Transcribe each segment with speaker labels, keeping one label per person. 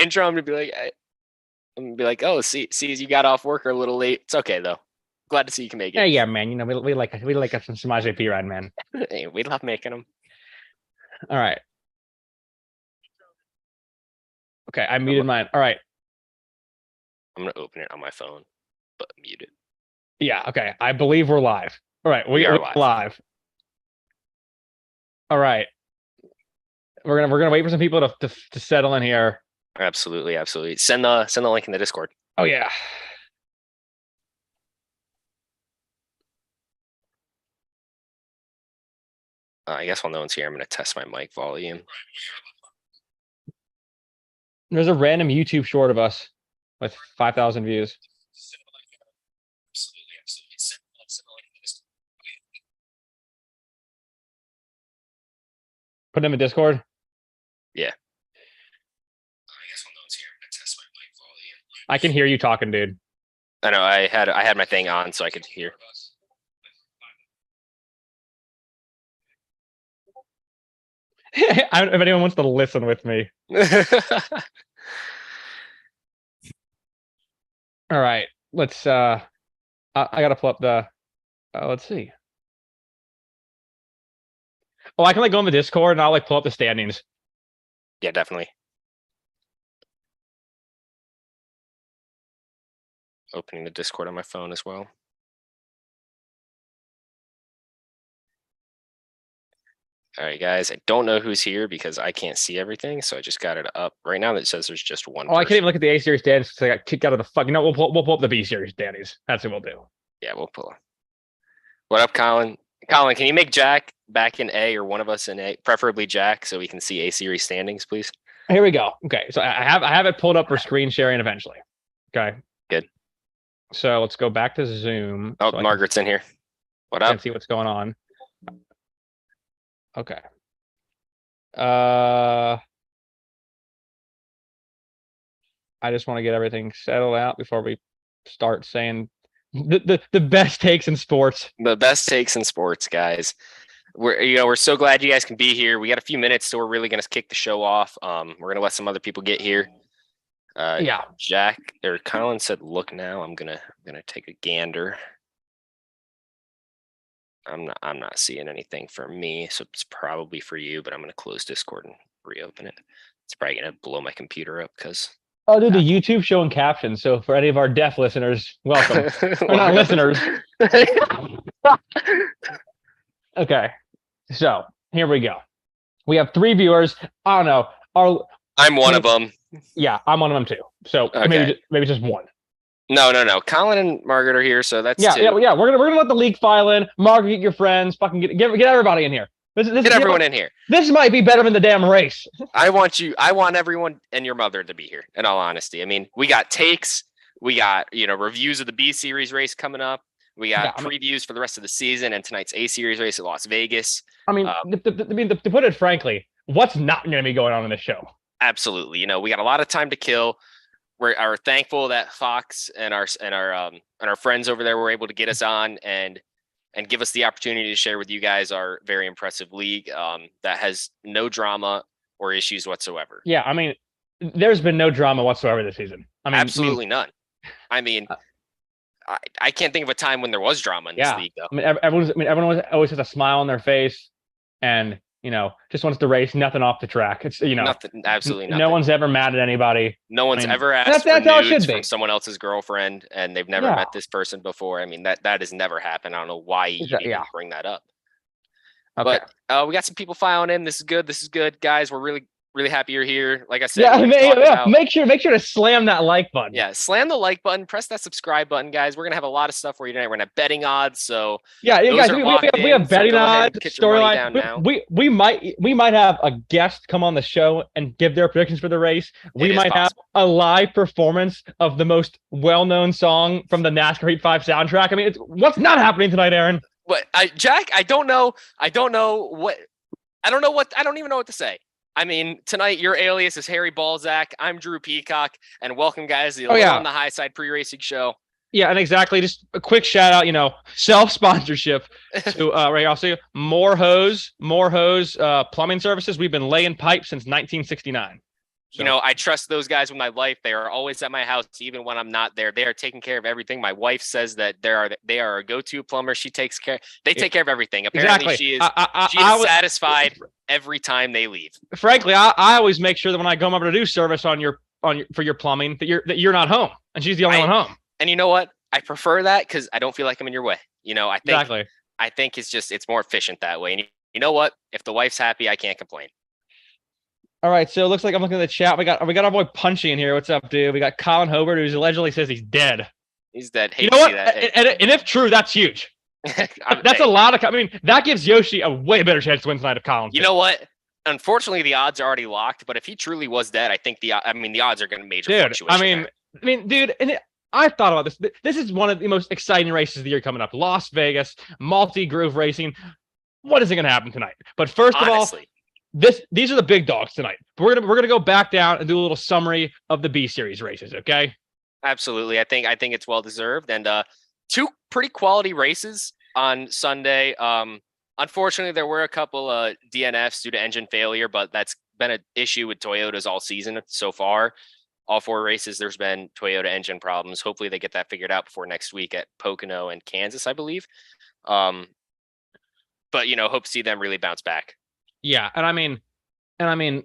Speaker 1: intro, I'm gonna be like, oh, see, you got off work or a little late. It's okay though. Glad to see you can make it.
Speaker 2: Yeah, man. You know, we like us some Samaje Perine, man.
Speaker 1: Hey, we love making them.
Speaker 2: All right. Okay, I muted mine. All right.
Speaker 1: I'm gonna open it on my phone, but mute it.
Speaker 2: Yeah. Okay. I believe we're live. All right. We are live. All right. We're gonna wait for some people to settle in here.
Speaker 1: Absolutely. Send the link in the Discord.
Speaker 2: Oh yeah.
Speaker 1: I guess while no one's here, I'm gonna test my mic volume.
Speaker 2: There's a random YouTube short of us with 5,000 views. Put them in Discord.
Speaker 1: Yeah.
Speaker 2: I can hear you talking, dude.
Speaker 1: I know. I had my thing on so I could hear.
Speaker 2: If anyone wants to listen with me. All right. Let's I gotta pull up the let's see. Oh, I can like go in the Discord and I'll like pull up the standings.
Speaker 1: Yeah, definitely. Opening the Discord on my phone as well. All right, guys. I don't know who's here because I can't see everything, so I just got it up right now. That says there's just one.
Speaker 2: Oh, I can't even look at the A series standings because I got kicked out of the fuck. You know, we'll pull up the B series standings. That's what we'll do.
Speaker 1: Yeah, we'll pull. What up, Colin? Colin, can you make Jack back in A or one of us in A, preferably Jack, so we can see A series standings, please?
Speaker 2: Here we go. Okay, so I have it pulled up for screen sharing eventually. Okay.
Speaker 1: Good.
Speaker 2: So let's go back to Zoom.
Speaker 1: Oh,
Speaker 2: so
Speaker 1: Margaret's in here. What up?
Speaker 2: I can see what's going on. Okay. I just want to get everything settled out before we start saying the best takes in sports.
Speaker 1: The best takes in sports, guys. We're so glad you guys can be here. We got a few minutes, so we're really gonna kick the show off. We're gonna let some other people get here.
Speaker 2: Yeah.
Speaker 1: Jack or Colin said, "Look now." I'm gonna take a gander. I'm not seeing anything for me, so it's probably for you. But I'm gonna close Discord and reopen it. It's probably gonna blow my computer up because.
Speaker 2: Oh, dude, the YouTube showing captions. So for any of our deaf listeners, welcome. Or not listeners. Okay, so here we go. We have 3 viewers. I don't know.
Speaker 1: I'm one of them.
Speaker 2: Yeah, I'm one of them too. So
Speaker 1: okay.
Speaker 2: maybe just one.
Speaker 1: No. Colin and Margaret are here, so that's 2.
Speaker 2: Yeah. We're gonna let the league file in. Margaret, get your friends. Fucking get everybody in here.
Speaker 1: Get everyone in here.
Speaker 2: This might be better than the damn race.
Speaker 1: I want everyone and your mother to be here. In all honesty, I mean, we got takes. We got reviews of the B series race coming up. We got previews for the rest of the season and tonight's A series race at Las Vegas.
Speaker 2: I mean, to put it frankly, what's not going to be going on in this show?
Speaker 1: Absolutely. We got a lot of time to kill. We are thankful that Fox and our friends over there were able to get us on and give us the opportunity to share with you guys our very impressive league that has no drama or issues whatsoever.
Speaker 2: Yeah, I mean, there's been no drama whatsoever this season. I mean,
Speaker 1: absolutely none. I mean. I can't think of a time when there was drama in this league, though.
Speaker 2: I mean, everyone always has a smile on their face, and just wants to race. Nothing off the track. It's
Speaker 1: nothing. Absolutely nothing.
Speaker 2: No one's ever mad at anybody.
Speaker 1: No one's ever asked for nudes from someone else's girlfriend, and they've never met this person before. I mean, that has never happened. I don't know why you even bring that up. Okay. But we got some people filing in. This is good, guys. We're really happy you're here. Like I said,
Speaker 2: make sure to slam that like button.
Speaker 1: Yeah, slam the like button, press that subscribe button, guys. We're gonna have a lot of stuff for you tonight. We're gonna have betting odds. So
Speaker 2: guys, we have betting odds, storyline. We might have a guest come on the show and give their predictions for the race. We might have a live performance of the most well-known song from the NASCAR Heat 5 soundtrack. I mean, what's not happening tonight, Aaron?
Speaker 1: But Jack, I don't even know what to say. I mean, tonight your alias is Harry Balzac. I'm Drew Peacock, and welcome, guys, to the On the High Side pre-racing show.
Speaker 2: Yeah, and exactly. Just a quick shout out, self-sponsorship to right. I'll say more hose, plumbing services. We've been laying pipe since 1969.
Speaker 1: You know, I trust those guys with my life. They are always at my house, even when I'm not there. They are taking care of everything. My wife says that they are a go-to plumber. She takes care. They take care of everything. Apparently,
Speaker 2: exactly.
Speaker 1: she is satisfied every time they leave.
Speaker 2: Frankly, I always make sure that when I go over to do service for your plumbing, that you're not home, and she's the only one home.
Speaker 1: And you know what? I prefer that because I don't feel like I'm in your way. You know, I think it's more efficient that way. And you know what? If the wife's happy, I can't complain.
Speaker 2: All right, so it looks like I'm looking at the chat. We got our boy Punchy in here. What's up, dude? We got Colin Hobart, who allegedly says he's dead.
Speaker 1: He's dead.
Speaker 2: You know what? And if true, that's huge. That's a lot of. I mean, that gives Yoshi a way better chance to win tonight if Colin.
Speaker 1: You know what? Unfortunately, the odds are already locked. But if he truly was dead, I think the odds are going to major fluctuation.
Speaker 2: Dude, and I thought about this. This is one of the most exciting races of the year coming up. Las Vegas, multi-groove racing. What is it going to happen tonight? But first of all, these are the big dogs tonight. We're gonna go back down and do a little summary of the B series races. Okay. Absolutely.
Speaker 1: I think it's well deserved, and two pretty quality races on Sunday. Unfortunately, there were a couple DNFs due to engine failure, but that's been an issue with Toyotas all season so far. All 4 races, there's been Toyota engine problems. Hopefully, they get that figured out before next week at Pocono and Kansas, I believe. But hope to see them really bounce back.
Speaker 2: Yeah, and I mean,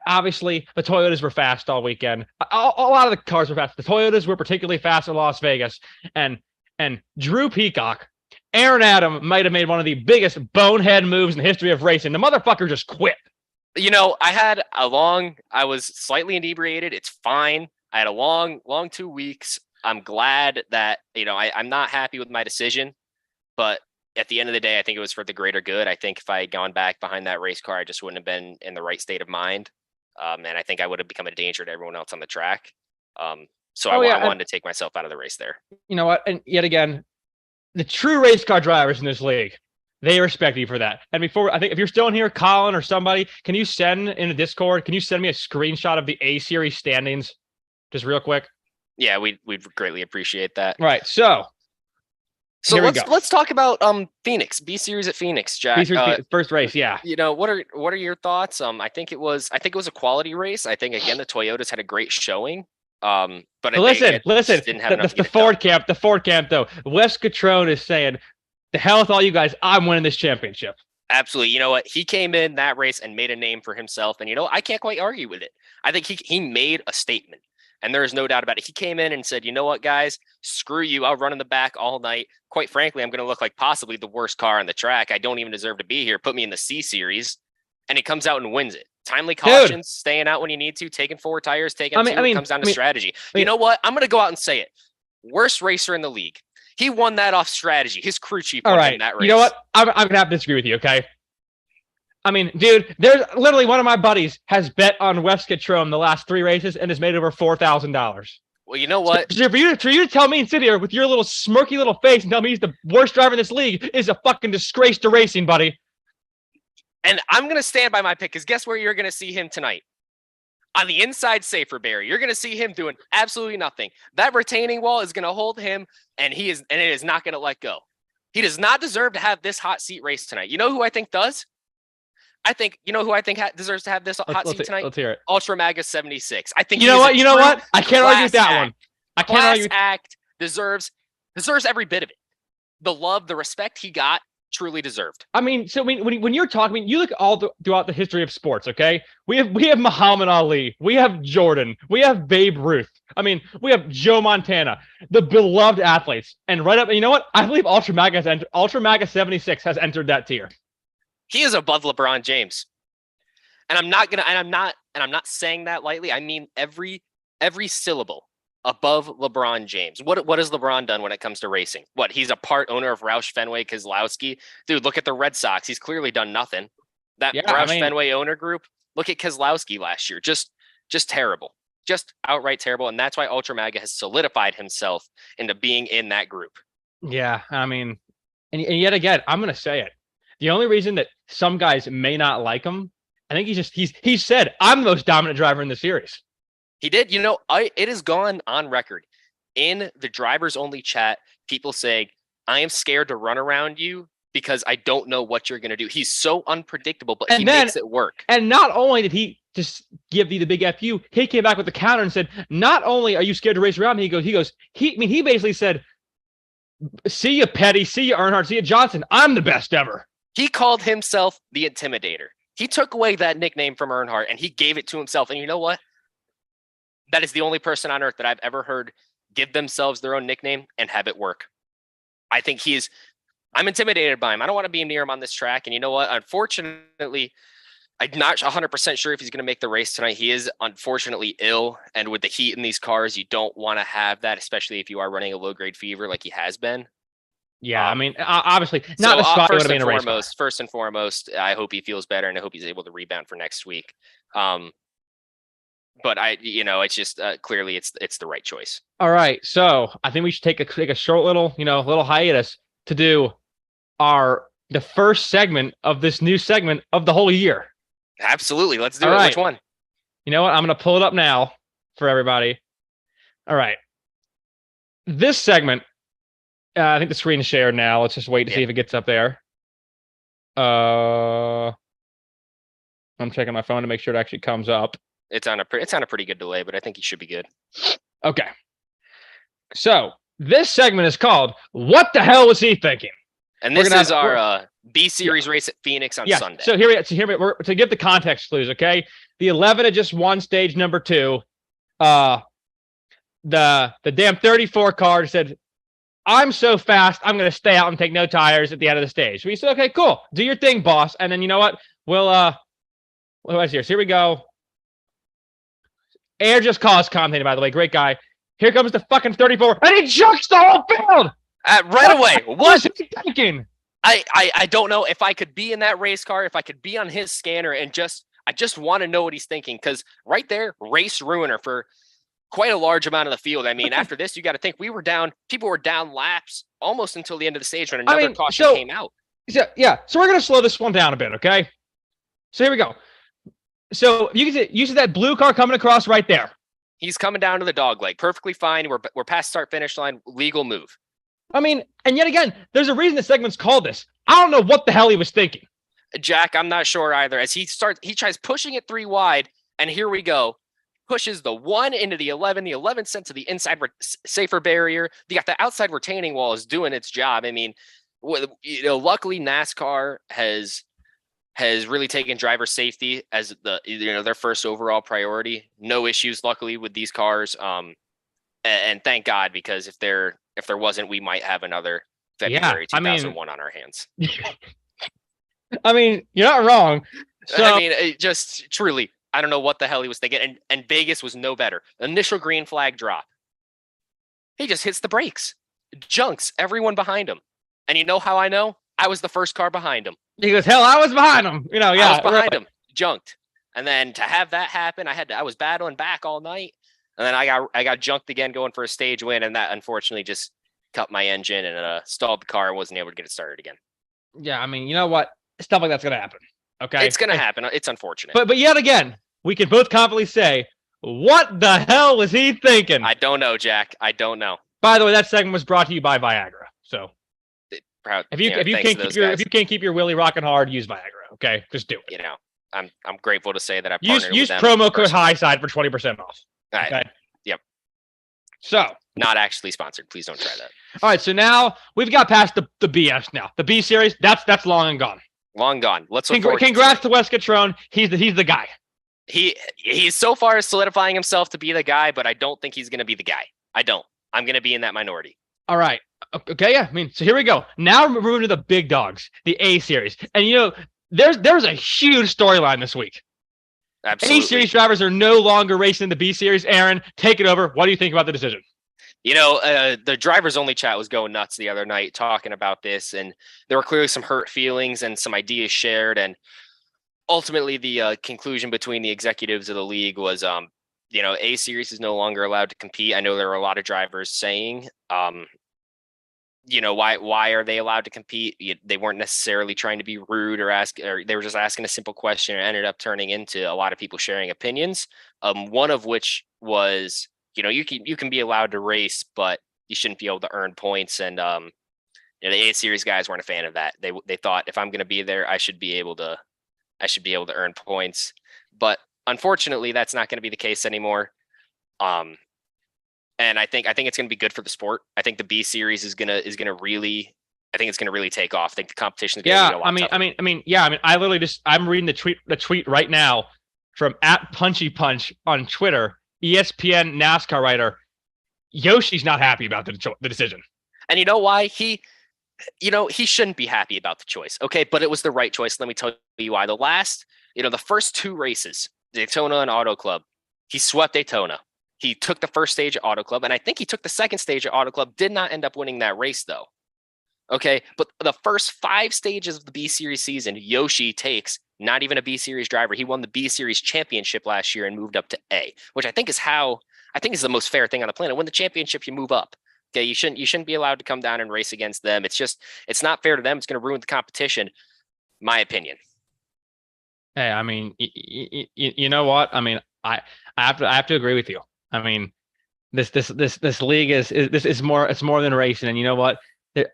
Speaker 2: obviously the Toyotas were fast all weekend. A lot of the cars were fast. The Toyotas were particularly fast in Las Vegas, and Drew Peacock, Aaron Adam might have made one of the biggest bonehead moves in the history of racing. The motherfucker just quit.
Speaker 1: I was slightly inebriated. It's fine. I had a long 2 weeks. I'm glad that, I'm not happy with my decision, but at the end of the day, I think it was for the greater good. I think if I had gone back behind that race car, I just wouldn't have been in the right state of mind. And I think I would have become a danger to everyone else on the track. I wanted to take myself out of the race there.
Speaker 2: You know what? And yet again, the true race car drivers in this league, they respect you for that. And before, I think if you're still in here, Colin or somebody, can you send in the Discord, can you send me a screenshot of the A series standings? Just real quick.
Speaker 1: Yeah, we'd greatly appreciate that.
Speaker 2: Right. So
Speaker 1: let's talk about Phoenix, B series at Phoenix, Jack.
Speaker 2: B series, first race, yeah.
Speaker 1: What are your thoughts? I think it was a quality race. I think again the Toyotas had a great showing. But
Speaker 2: listen.
Speaker 1: Didn't have enough
Speaker 2: the Ford camp though. Wes Catrone is saying, "The hell with all you guys! I'm winning this championship."
Speaker 1: Absolutely. You know what? He came in that race and made a name for himself, and I can't quite argue with it. I think he made a statement. And there is no doubt about it. He came in and said, you know what, guys, screw you. I'll run in the back all night. Quite frankly, I'm going to look like possibly the worst car on the track. I don't even deserve to be here. Put me in the C series. And he comes out and wins it. Timely cautions, staying out when you need to, taking 4 tires, taking 2. It comes down to strategy. You know what? I'm going to go out and say it. Worst racer in the league. He won that off strategy. His crew chief won that race.
Speaker 2: You know what? I'm going to have to disagree with you, okay? I mean, dude, there's literally one of my buddies has bet on Wes Catrone the last 3 races and has made over $4,000.
Speaker 1: Well, you know what?
Speaker 2: So for you to tell me and sit here with your little smirky little face and tell me he's the worst driver in this league is a fucking disgrace to racing, buddy.
Speaker 1: And I'm going to stand by my pick because guess where you're going to see him tonight? On the inside safer barrier. You're going to see him doing absolutely nothing. That retaining wall is going to hold him, and it is not going to let go. He does not deserve to have this hot seat race tonight. You know who I think does? Who I think deserves to have this hot seat tonight?
Speaker 2: Let's hear it.
Speaker 1: Ultramaga 76. I think
Speaker 2: you know what? I can't argue with that one. I can't argue.
Speaker 1: Act deserves every bit of it. The love, the respect he got, truly deserved.
Speaker 2: I mean, so when you're talking, you look throughout the history of sports. Okay, we have Muhammad Ali, we have Jordan, we have Babe Ruth. We have Joe Montana, the beloved athletes, and right up. You know what? I believe Ultramaga 76 has entered that tier.
Speaker 1: He is above LeBron James. And I'm not saying that lightly. I mean every syllable above LeBron James. What has LeBron done when it comes to racing? What, he's a part owner of Roush Fenway Keselowski? Dude, look at the Red Sox. He's clearly done nothing. Fenway owner group, look at Keselowski last year. Just terrible. Just outright terrible. And that's why Ultramaga has solidified himself into being in that group.
Speaker 2: Yeah, and yet again, I'm going to say it. The only reason that some guys may not like him, I think he said, I'm the most dominant driver in the series.
Speaker 1: He did. It has gone on record in the drivers only chat. People saying, I am scared to run around you because I don't know what you're going to do. He's so unpredictable, but he makes it work.
Speaker 2: And not only did he just give the big FU. He came back with the counter and said, not only are you scared to race around me, he basically said, see you, Petty, see you, Earnhardt, see you, Johnson. I'm the best ever.
Speaker 1: He called himself the Intimidator. He took away that nickname from Earnhardt and he gave it to himself. And you know what? That is the only person on earth that I've ever heard give themselves their own nickname and have it work. I think I'm intimidated by him. I don't want to be near him on this track. And you know what? Unfortunately, I'm not 100% sure if he's going to make the race tonight. He is unfortunately ill. And with the heat in these cars, you don't want to have that, especially if you are running a low-grade fever like he has been.
Speaker 2: Yeah, I mean, obviously, not the spot
Speaker 1: first and foremost. First and foremost, I hope he feels better, and I hope he's able to rebound for next week. But it's just clearly it's the right choice.
Speaker 2: All right, so I think we should take a short little hiatus to do the first segment of this new segment of the whole year.
Speaker 1: Absolutely, let's do it. Right. Which one?
Speaker 2: You know what? I'm going to pull it up now for everybody. All right, this segment. I think the screen is shared now. Let's just wait to see if it gets up there. I'm checking my phone to make sure it actually comes up.
Speaker 1: It's on a pretty good delay, but I think you should be good.
Speaker 2: Okay. So this segment is called "What the Hell Was He Thinking?"
Speaker 1: And this is our B Series race at Phoenix on Sunday.
Speaker 2: So we're to give the context clues. Okay, the 11 had just won stage number 2. The damn 34 car said, I'm so fast, I'm going to stay out and take no tires at the end of the stage. We said, okay, cool. Do your thing, boss. And then you know what? What's here? So here we go. Air just caused commentating, by the way. Great guy. Here comes the fucking 34, and he jumps the whole field!
Speaker 1: Right away.
Speaker 2: What is he thinking?
Speaker 1: I don't know if I could be in that race car, if I could be on his scanner, and I just want to know what he's thinking, because right there, race ruiner for quite a large amount of the field. I mean, after this, you got to think people were down laps almost until the end of the stage when another caution came out.
Speaker 2: So we're going to slow this one down a bit, okay? So here we go. So you see that blue car coming across right there.
Speaker 1: He's coming down to the dog leg. Perfectly fine. We're past start finish line. Legal move.
Speaker 2: I mean, and yet again, there's a reason the segment's called this. I don't know what the hell he was thinking.
Speaker 1: Jack, I'm not sure either. As he tries pushing it 3 wide, and here we go. Pushes the 1 into the 11. The 11 sent to the inside safer barrier. You got the outside retaining wall is doing its job. I mean, luckily NASCAR has really taken driver safety as their first overall priority. No issues, luckily, with these cars. And thank God, because if there wasn't, we might have another February 2001 on our hands.
Speaker 2: I mean, you're not wrong. So
Speaker 1: I mean, it just truly. I don't know what the hell he was thinking. And Vegas was no better. Initial green flag drop. He just hits the brakes. Junks everyone behind him. And you know how I know? I was the first car behind him.
Speaker 2: He goes, hell, I was behind him. I
Speaker 1: was behind him. Junked. And then to have that happen, I was battling back all night. And then I got junked again going for a stage win. And that unfortunately just cut my engine and stalled the car and wasn't able to get it started again.
Speaker 2: Yeah, I mean, you know what? Stuff like that's going to happen. Okay,
Speaker 1: it's going to happen. It's unfortunate.
Speaker 2: But yet again, we can both confidently say, what the hell was he thinking?
Speaker 1: I don't know, Jack. I don't know.
Speaker 2: By the way, that segment was brought to you by Viagra. So if you can't keep your willy rocking hard, use Viagra. Okay, just do it.
Speaker 1: I'm grateful to say that I partnered
Speaker 2: use
Speaker 1: with them.
Speaker 2: promo code HIGHSIDE for 20% off.
Speaker 1: All right.
Speaker 2: Okay?
Speaker 1: Yep.
Speaker 2: So
Speaker 1: not actually sponsored. Please don't try that.
Speaker 2: All right. So now we've got past the BS. Now the B series that's long and gone.
Speaker 1: Long gone. Let's
Speaker 2: congrats to Wes Catrone. He's the guy.
Speaker 1: He's so far solidifying himself to be the guy, but I don't think he's going to be the guy. I don't. I'm going to be in that minority.
Speaker 2: All right. Okay. Yeah. I mean, so here we go. Now we're moving to the big dogs, the A series, and there's a huge storyline this week.
Speaker 1: Absolutely.
Speaker 2: A series drivers are no longer racing in the B series. Aaron, take it over. What do you think about the decision?
Speaker 1: The drivers only chat was going nuts the other night talking about this, and there were clearly some hurt feelings and some ideas shared. And ultimately the conclusion between the executives of the league was, A series is no longer allowed to compete. I know there were a lot of drivers saying, why are they allowed to compete? They weren't necessarily trying to be rude or they were just asking a simple question, and ended up turning into a lot of people sharing opinions. One of which was, you can be allowed to race, but you shouldn't be able to earn points. And the A series guys weren't a fan of that. They thought, if I'm going to be there, I should be able to earn points. But Unfortunately, that's not going to be the case anymore. And I think it's going to be good for the sport. I think the B series is gonna really. I think it's going to really take off. I think the competition is going to be a lot tougher.
Speaker 2: I'm reading the tweet right now from @PunchyPunch on Twitter. ESPN NASCAR writer Yoshi's not happy about the decision.
Speaker 1: And you know why? He shouldn't be happy about the choice. Okay, but it was the right choice. Let me tell you why. The first 2 races, Daytona and Auto Club, he swept Daytona. He took the first stage at Auto Club, and I think he took the second stage at Auto Club. Did not end up winning that race though. Okay, but the first 5 stages of the B Series season, Yoshi takes not even a B Series driver. He won the B Series championship last year and moved up to A, which I think is the most fair thing on the planet. Win the championship, you move up. Okay, you shouldn't be allowed to come down and race against them. It's not fair to them. It's going to ruin the competition. My opinion.
Speaker 2: Hey, I mean, you know what? I mean, I have to agree with you. I mean, this league is more than racing, and you know what?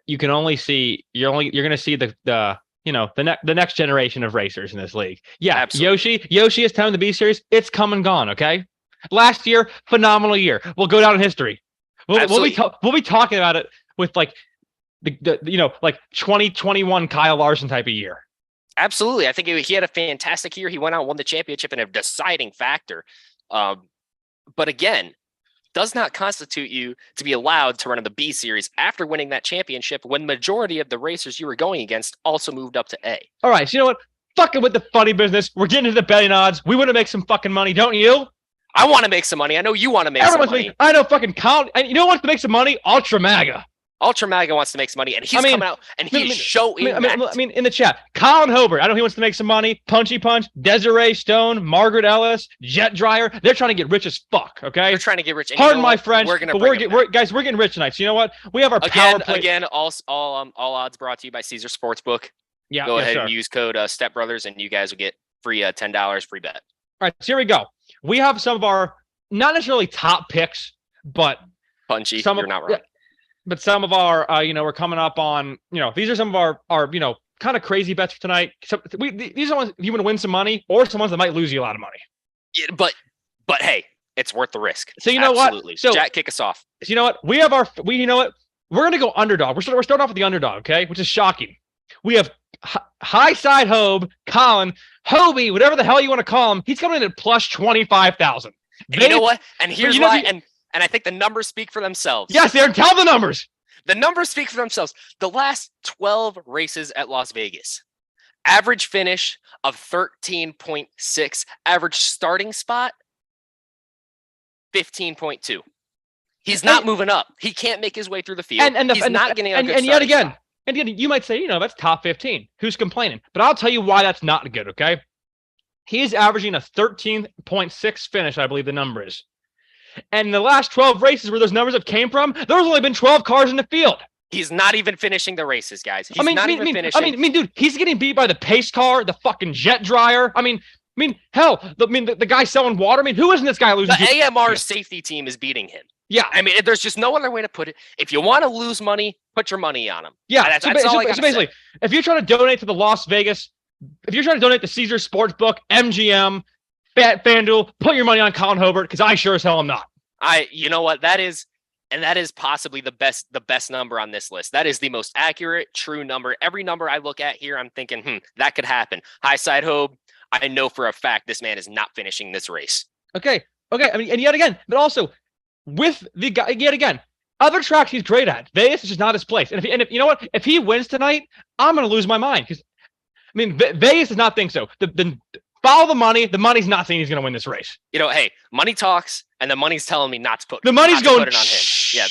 Speaker 2: You can only see you're going to see the next generation of racers in this league. Yeah, absolutely. Yoshi is time the B Series. It's come and gone. Okay, last year, phenomenal year. We'll go down in history. We'll be talking about it with like the 2021 Kyle Larson type of year.
Speaker 1: Absolutely. I think he had a fantastic year. He went out and won the championship in a deciding factor. But again, does not constitute you to be allowed to run in the B Series after winning that championship when majority of the racers you were going against also moved up to A.
Speaker 2: All right. So you know what? Fucking with the funny business. We're getting into the betting odds. We want to make some fucking money, don't you?
Speaker 1: I want to make some money. I know you want to make some money.
Speaker 2: I know fucking Colin. And you know who wants to make some money? Ultra MAGA.
Speaker 1: Ultra MAGA wants to make some money, and he's coming out and he's showing.
Speaker 2: I mean, in the chat, Colin Hobart. I know he wants to make some money. Punchy Punch, Desiree Stone, Margaret Ellis, Jet Dryer. They're trying to get rich as fuck. Okay,
Speaker 1: they're trying to get rich. And
Speaker 2: pardon my French, we're getting rich tonight. So you know what? We have our power play.
Speaker 1: Again, all odds brought to you by Caesar Sportsbook.
Speaker 2: Yeah,
Speaker 1: go ahead and use code StepBrothers, and you guys will get free $10 free bet.
Speaker 2: All right, so here we go. We have some of our not necessarily top picks, but
Speaker 1: Punchy. You're not wrong. Yeah,
Speaker 2: but some of our, we're coming up on, these are some of our kind of crazy bets for tonight. So these are ones if you want to win some money, or some ones that might lose you a lot of money.
Speaker 1: Yeah, but hey, it's worth the risk.
Speaker 2: So you know
Speaker 1: Absolutely.
Speaker 2: What? So
Speaker 1: Jack, kick us off.
Speaker 2: So you know what? We're going to go underdog. We're starting off with the underdog, okay? Which is shocking. We have high side Hobe, Colin, Hobie, whatever the hell you want to call him. He's coming in at plus 25,000.
Speaker 1: You know what? And here's why. And I think the numbers speak for themselves.
Speaker 2: Yes, Aaron, tell the numbers.
Speaker 1: The numbers speak for themselves. The last 12 races at Las Vegas, average finish of 13.6, average starting spot 15.2. He's not moving up. He can't make his way through the field. He's not getting a good
Speaker 2: yet again, spot. And yet you might say, that's top 15. Who's complaining? But I'll tell you why that's not good, okay? He's averaging a 13.6 finish, I believe the number is. And in the last 12 races where those numbers have came from, there's only been 12 cars in the field.
Speaker 1: He's not even finishing the races, guys. He's not even finishing.
Speaker 2: Dude, he's getting beat by the pace car, the fucking Jet Dryer. Hell, the guy selling water. Who isn't this guy losing?
Speaker 1: The AMR safety team is beating him.
Speaker 2: Yeah.
Speaker 1: There's just no other way to put it. If you want to lose money, put your money on him.
Speaker 2: Yeah. That's all I gotta say. If you're trying to donate to the Las Vegas, if you're trying to donate to Caesar Sportsbook, MGM, FanDuel, put your money on Colin Hobart, because I sure as hell am not.
Speaker 1: You know what? That is possibly the best number on this list. That is the most accurate, true number. Every number I look at here, I'm thinking, that could happen. High side Hobe, I know for a fact this man is not finishing this race.
Speaker 2: Okay. And yet again, but also with the guy, yet again, other tracks he's great at. Vegas is just not his place. And if you know what? If he wins tonight, I'm going to lose my mind, because Vegas does not think so. The follow the money. The money's not saying he's going to win this race.
Speaker 1: Hey, money talks, and the money's telling me not to put.
Speaker 2: The money's going
Speaker 1: put it on him. Yeah,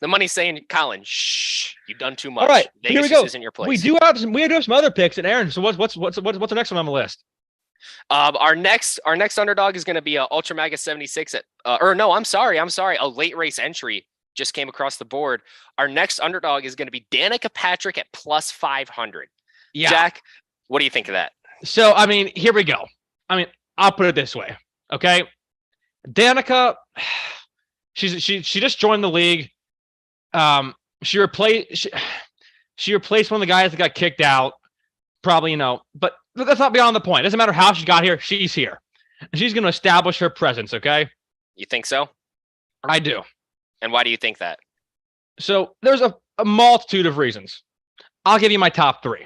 Speaker 1: the money's saying, Colin, shh, you've done too much.
Speaker 2: All right,
Speaker 1: Vegas
Speaker 2: here we go.
Speaker 1: Isn't your place.
Speaker 2: We do have some other picks, and Aaron. So what's the next one on the list?
Speaker 1: Our next underdog is going to be Ultra MAGA 76 I'm sorry, a late race entry just came across the board. Our next underdog is going to be Danica Patrick at plus 500.
Speaker 2: Yeah,
Speaker 1: Jack, what do you think of that?
Speaker 2: So here we go. I'll put it this way, okay? Danica, she just joined the league. She replaced one of the guys that got kicked out. Probably, but that's not beyond the point. It doesn't matter how she got here. She's here. and she's going to establish her presence. Okay.
Speaker 1: You think so?
Speaker 2: I do.
Speaker 1: And why do you think that?
Speaker 2: So there's a multitude of reasons. I'll give you my top 3.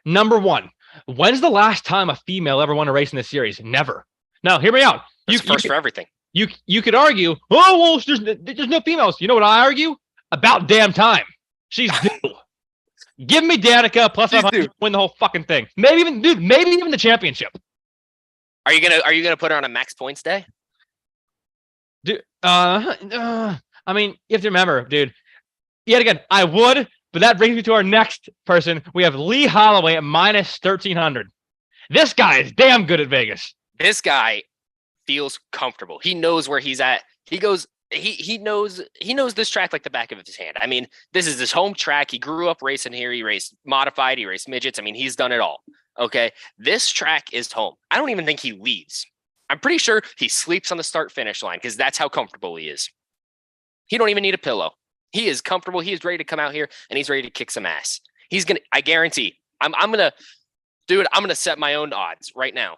Speaker 2: Number 1, when's the last time a female ever won a race in this series? Never. Now, hear me out.
Speaker 1: First for everything.
Speaker 2: You could argue, oh, well, there's no females. You know what I argue? About damn time. She's due. Give me Danica plus 500 to win the whole fucking thing. Maybe even the championship.
Speaker 1: Are you gonna put her on a max points day?
Speaker 2: Dude, I mean, you have to remember, dude. Yet again, I would, but that brings me to our next person. We have Lee Holloway at minus 1,300. This guy is damn good at Vegas.
Speaker 1: This guy feels comfortable. He knows where he's at. He knows this track like the back of his hand. I mean, this is his home track. He grew up racing here. He raced modified. He raced midgets. I mean, he's done it all. Okay. This track is home. I don't even think he leaves. I'm pretty sure he sleeps on the start finish line because that's how comfortable he is. He don't even need a pillow. He is comfortable. He is ready to come out here and he's ready to kick some ass. I guarantee I'm going to set my own odds right now.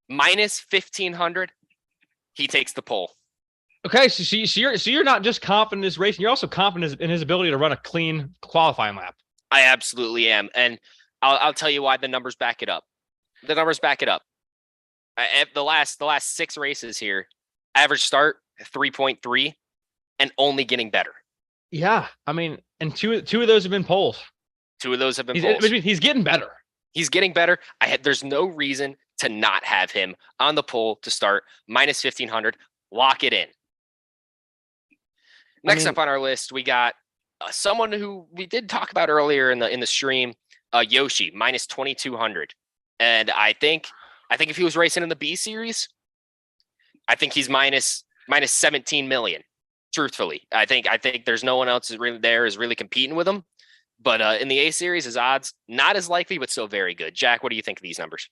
Speaker 1: Minus 1,500. He takes the pole.
Speaker 2: Okay, so you're not just confident in his race, you're also confident in his ability to run a clean qualifying lap.
Speaker 1: I absolutely am, and I'll tell you why the numbers back it up. The numbers back it up. The last 6 races here, average start 3.3, and only getting better.
Speaker 2: Yeah, I mean, and two of those have been poles.
Speaker 1: 2 of those have been poles.
Speaker 2: He's getting better.
Speaker 1: He's getting better. There's no reason to not have him on the pole to start. Minus 1,500. Lock it in. Next up on our list, we got someone who we did talk about earlier in the stream, Yoshi, minus 2,200. And I think if he was racing in the B series, I think he's minus 17 million. Truthfully, I think there's no one else is really competing with him. But in the A series, his odds not as likely, but still very good. Jack, what do you think of these numbers?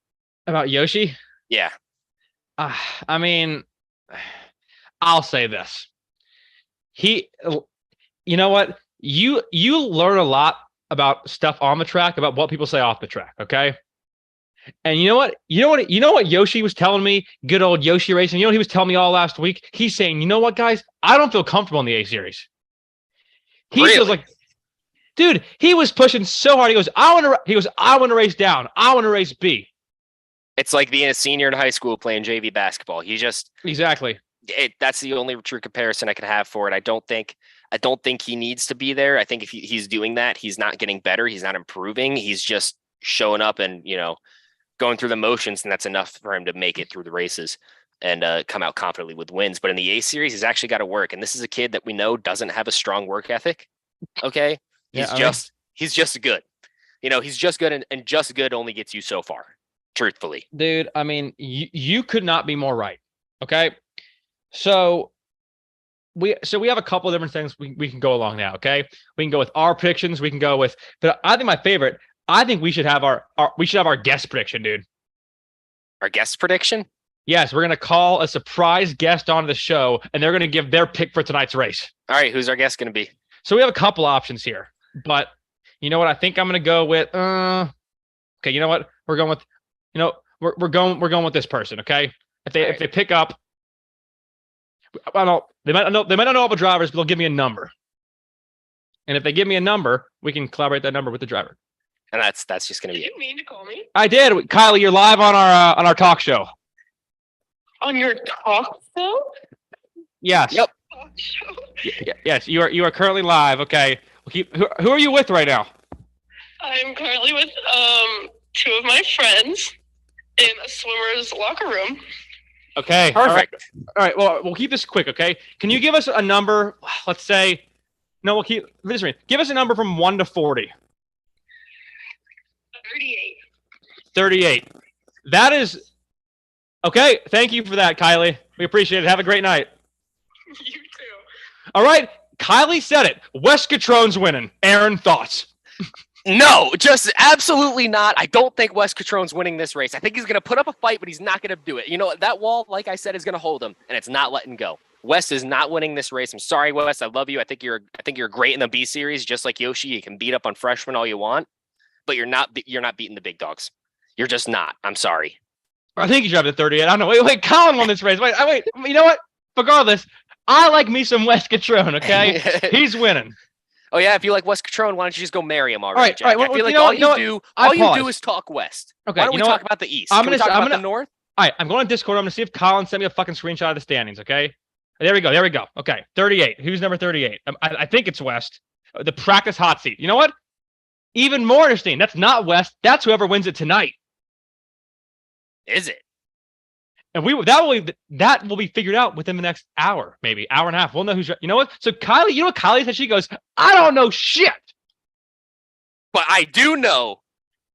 Speaker 2: About Yoshi?
Speaker 1: Yeah.
Speaker 2: I mean, I'll say this. You know what? You learn a lot about stuff on the track, about what people say off the track, okay? And you know what Yoshi was telling me? Good old Yoshi racing. You know what he was telling me all last week? He's saying, you know what, guys? I don't feel comfortable in the A series. He feels like, dude, he was pushing so hard. He goes, I want to race down. I want to race B.
Speaker 1: It's like being a senior in high school playing JV basketball.
Speaker 2: Exactly.
Speaker 1: That's the only true comparison I can have for it. I don't think he needs to be there. I think if he's doing that, he's not getting better. He's not improving. He's just showing up and, going through the motions, and that's enough for him to make it through the races and come out confidently with wins. But in the A series, he's actually got to work. And this is a kid that we know doesn't have a strong work ethic. Okay. He's just good. He's just good, and just good only gets you so far, truthfully.
Speaker 2: Dude, I mean, you could not be more right. Okay. So we have a couple of different things we can go along now. Okay. We can go with our predictions. We can go with, but I think my favorite, I think we should have our guest prediction, dude.
Speaker 1: Our guest prediction?
Speaker 2: Yes, we're gonna call a surprise guest on the show, and they're gonna give their pick for tonight's race.
Speaker 1: All right, who's our guest gonna be?
Speaker 2: So we have a couple options here, but you know what? I think I'm gonna go with. Okay, you know what? We're going with. We're going with this person. Okay, if they pick up, I don't know. They might not know all the drivers, but they'll give me a number. And if they give me a number, we can collaborate that number with the driver.
Speaker 1: And that's just going to be it.
Speaker 3: Did you mean to call me?
Speaker 2: I did. Kylie, you're live on our talk show.
Speaker 3: On your talk show?
Speaker 2: Yes.
Speaker 1: Yep.
Speaker 3: Talk show?
Speaker 2: Yes, you are currently live. Okay. Who are you with right now?
Speaker 3: I'm currently with 2 of my friends in a swimmer's locker room.
Speaker 2: Okay.
Speaker 1: Perfect.
Speaker 2: All right. Well, we'll keep this quick. Okay. Can you give us a number? Let's say. No, we'll keep this. Give us a number from 1 to 40.
Speaker 3: 38.
Speaker 2: 38. That is okay. Thank you for that, Kylie. We appreciate it. Have a great night.
Speaker 3: You too.
Speaker 2: All right. Kylie said it. Wes Catrone's winning. Aaron, thoughts?
Speaker 1: No, just absolutely not. I don't think Wes Catrone's winning this race. I think he's going to put up a fight, but he's not going to do it. That wall, like I said, is going to hold him, and it's not letting go. Wes is not winning this race. I'm sorry, Wes. I love you. I think you're great in the B series, just like Yoshi. You can beat up on freshmen all you want, but you're not beating the big dogs. You're just not. I'm sorry.
Speaker 2: I think he drove the 38. I don't know. Wait, Colin won this race. Wait. You know what? Regardless, I like me some Wes Catrone, okay? He's winning.
Speaker 1: Oh yeah, if you like Wes Catrone, why don't you just go marry him already, Jack?
Speaker 2: All right. Well,
Speaker 1: I feel like all you do is talk West.
Speaker 2: Okay,
Speaker 1: why don't we talk about the East? Can we talk about the North?
Speaker 2: All right, I'm going to Discord. I'm going to see if Colin sent me a fucking screenshot of the standings, okay? There we go. Okay, 38. Who's number 38? I think it's West. The practice hot seat. You know what? Even more interesting. That's not West. That's whoever wins it tonight.
Speaker 1: Is it?
Speaker 2: And that will be figured out within the next hour, maybe hour and a half. We'll know who's. You know what? So Kylie, you know what Kylie said? She goes, "I don't know shit,
Speaker 1: but I do know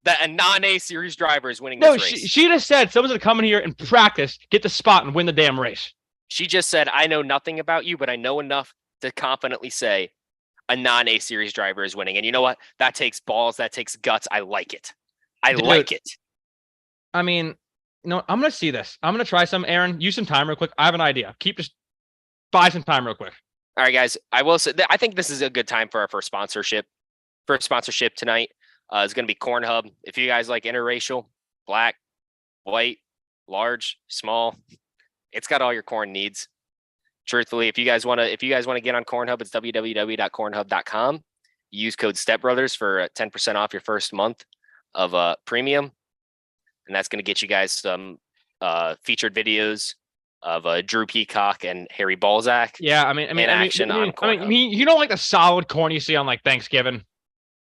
Speaker 1: that a non-A series driver is winning this race."
Speaker 2: She just said someone's gonna come in here and practice, get the spot, and win the damn race.
Speaker 1: She just said, "I know nothing about you, but I know enough to confidently say a non-A series driver is winning." And you know what? That takes balls. That takes guts. I like it. I like it.
Speaker 2: I mean. No, I'm going to see this. I'm going to try some. Aaron, use some time real quick. I have an idea. Just buy some time real quick.
Speaker 1: All right, guys. I will say, I think this is a good time for our first sponsorship. First sponsorship tonight is going to be Corn Hub. If you guys like interracial, black, white, large, small, it's got all your corn needs. Truthfully, if you guys want to get on Corn Hub, it's www.cornhub.com. Use code STEPBROTHERS for 10% off your first month of premium. And that's going to get you guys some featured videos of Drew Peacock and Harry Balzac.
Speaker 2: Yeah, I mean, you don't like the solid corn you see on like Thanksgiving.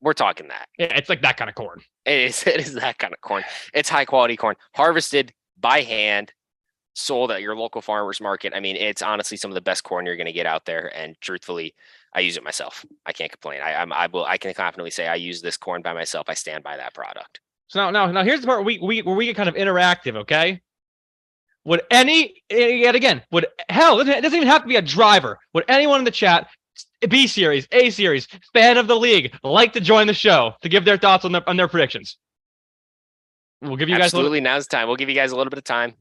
Speaker 1: We're talking that.
Speaker 2: Yeah, it's like that kind of corn.
Speaker 1: It is that kind of corn. It's high quality corn, harvested by hand, sold at your local farmers market. I mean, it's honestly some of the best corn you're going to get out there. And truthfully, I use it myself. I can't complain. I can confidently say I use this corn by myself. I stand by that product.
Speaker 2: So now here's the part where we get kind of interactive, okay? Hell, it doesn't even have to be a driver. Would anyone in the chat, B series, A series, fan of the league, like to join the show to give their thoughts on their predictions? We'll give you guys
Speaker 1: now's the time. We'll give you guys a little bit of time.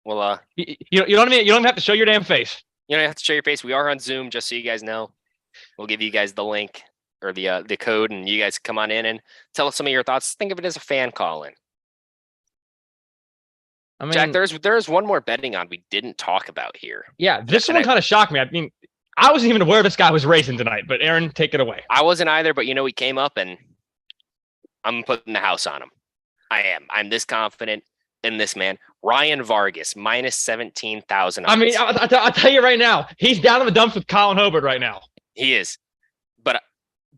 Speaker 1: Well,
Speaker 2: you know what I mean? You don't have to show your damn face.
Speaker 1: You don't have to show your face. We are on Zoom, just so you guys know. We'll give you guys the link. Or the code, and you guys come on in and tell us some of your thoughts. Think of it as a fan call-in. I mean, Jack, there's one more betting on we didn't talk about here.
Speaker 2: Yeah, this one kind of shocked me. I mean, I wasn't even aware this guy was racing tonight, but Aaron, take it away.
Speaker 1: I wasn't either, but he came up, and I'm putting the house on him. I am. I'm this confident in this man. Ryan Vargas, minus 17,000.
Speaker 2: I mean, I'll tell you right now, he's down in the dumps with Colin Hobart right now.
Speaker 1: He is.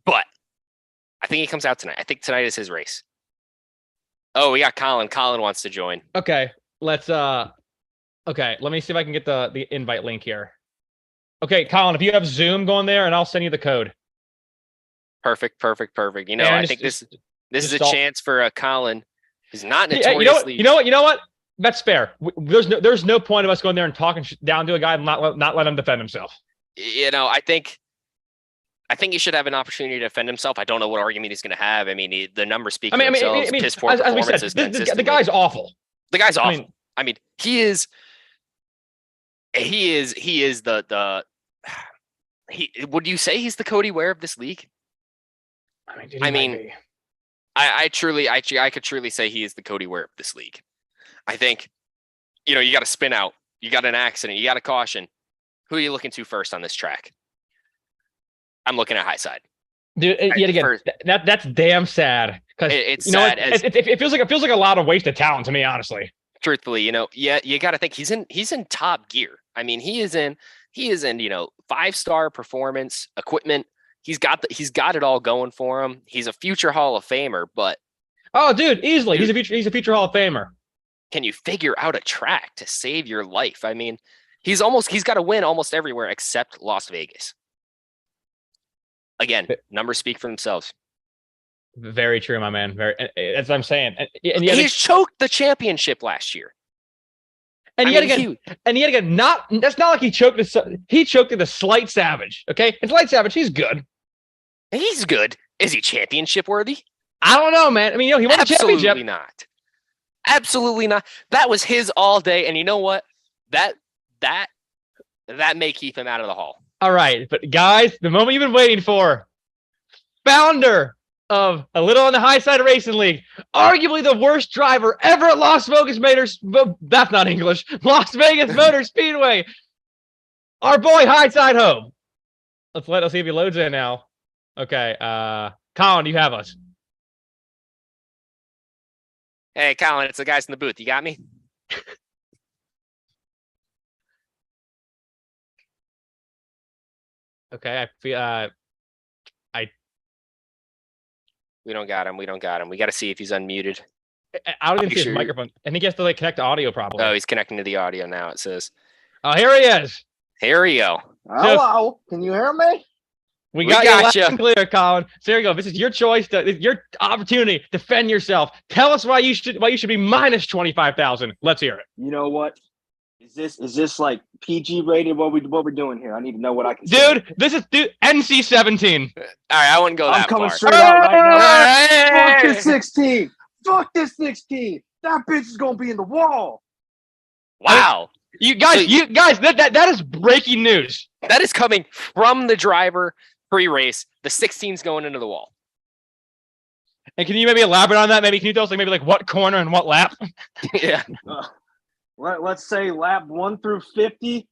Speaker 1: But I think he comes out tonight. I think tonight is his race. Oh, we got Colin. Colin wants to join.
Speaker 2: Okay, let me see if I can get the invite link here. Okay, Colin, if you have Zoom, go in there and I'll send you the code.
Speaker 1: Perfect. I think this is a chance for Colin, who's not notoriously.
Speaker 2: You know what? That's fair. There's no point of us going there and talking down to a guy and not let him defend himself.
Speaker 1: I think he should have an opportunity to defend himself. I don't know what argument he's going to have. I mean, the numbers speak for themselves. Piss poor performances.
Speaker 2: The guy's awful.
Speaker 1: The guy's awful. I mean, he is the would you say he's the Cody Ware of this league? I could truly say he is the Cody Ware of this league. I think, you got a spin out, you got an accident, you got a caution. Who are you looking to first on this track? I'm looking at high side.
Speaker 2: Dude, yet again, that's damn sad. Because
Speaker 1: it's sad.
Speaker 2: It feels like a lot of wasted talent to me, honestly.
Speaker 1: Truthfully, you got to think he's in top gear. I mean, he is in 5-star performance equipment. He's got it all going for him. He's a future Hall of Famer, but
Speaker 2: easily he's a future Hall of Famer.
Speaker 1: Can you figure out a track to save your life? I mean, he's got to win almost everywhere except Las Vegas. Again, numbers speak for themselves.
Speaker 2: Very true, my man. That's what I'm saying. And
Speaker 1: he's choked the championship last year.
Speaker 2: And yet again, that's not like he choked the Slight Savage. Okay, and Slight Savage, he's good.
Speaker 1: He's good. Is he championship worthy?
Speaker 2: I don't know, man. I mean, he won a championship.
Speaker 1: Absolutely not. Absolutely not. That was his all day, and you know what? That may keep him out of the Hall.
Speaker 2: All right, but guys, the moment you've been waiting for. Founder of A Little on the High Side Racing League, arguably the worst driver ever at Las Vegas Motors. That's not English. Las Vegas Motor Speedway. Our boy High Side Ho. Let's see if he loads in now. Okay, Colin, do you have us?
Speaker 1: Hey, Colin, it's the guys in the booth. You got me?
Speaker 2: Okay, I feel
Speaker 1: we don't got him. We got to see if he's unmuted.
Speaker 2: I don't even see his microphone. I think he has to connect to audio probably.
Speaker 1: Oh, he's connecting to the audio now, it says.
Speaker 2: Oh, here he is.
Speaker 1: Here we go.
Speaker 4: Hello, can you hear me?
Speaker 2: We got you loud and clear, Colin. So there you go. This is your choice. Your opportunity. Defend yourself. Tell us why you should be minus 25,000. Let's hear it.
Speaker 4: You know what? Is this like PG rated? What we're doing here? I need to know what I can say.
Speaker 2: Dude, this is NC-17.
Speaker 1: All right, I wouldn't go that far.
Speaker 4: I'm coming straight out right now. Fuck this 16. Fuck this 16. That bitch is gonna be in the wall.
Speaker 1: Wow.
Speaker 2: You guys, that is breaking news.
Speaker 1: That is coming from the driver pre-race. The 16's going into the wall.
Speaker 2: And can you maybe elaborate on that? Can you tell us like what corner and what lap?
Speaker 1: Yeah.
Speaker 4: Let's say lap 1 through 50,